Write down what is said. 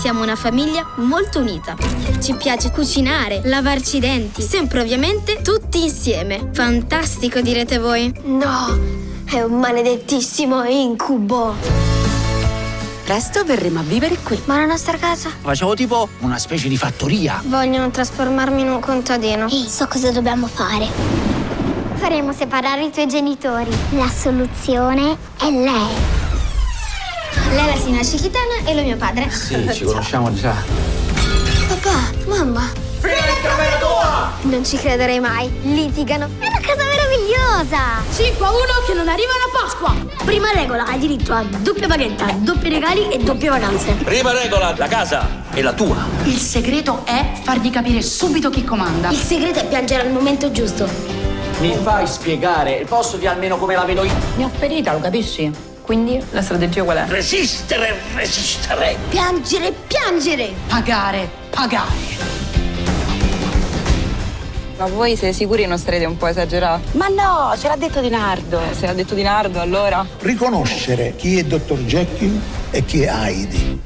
Siamo una famiglia molto unita. Ci piace cucinare, lavarci i denti, sempre ovviamente tutti insieme. Fantastico, direte voi. No, è un maledettissimo incubo. Presto verremo a vivere qui. Ma la nostra casa? Facevo tipo una specie di fattoria. Vogliono trasformarmi in un contadino. Ehi, so cosa dobbiamo fare. Faremo separare i tuoi genitori. La soluzione è lei. Lei è la signora Cichitana e lui è mio padre. Sì, ci conosciamo già. Papà, mamma. Fino in camera tua! Non ci crederei mai. Litigano. È una casa meravigliosa. 5 a 1 che non arriva la Pasqua. Prima regola, hai diritto a doppia paghetta, doppi regali e doppie vacanze. Prima regola, la casa è la tua. Il segreto è fargli capire subito chi comanda. Il segreto è piangere al momento giusto. Mi fai spiegare il posto di almeno come la vedo io? Ne ho ferita, lo capisci? Quindi la strategia qual è? Resistere. Piangere, piangere. Pagare. Ma voi siete sicuri che non starete un po' esagerati? Ma no, ce l'ha detto Di Nardo. Se l'ha detto Di Nardo, allora? Riconoscere chi è Dr. Jekyll e chi è Heidi.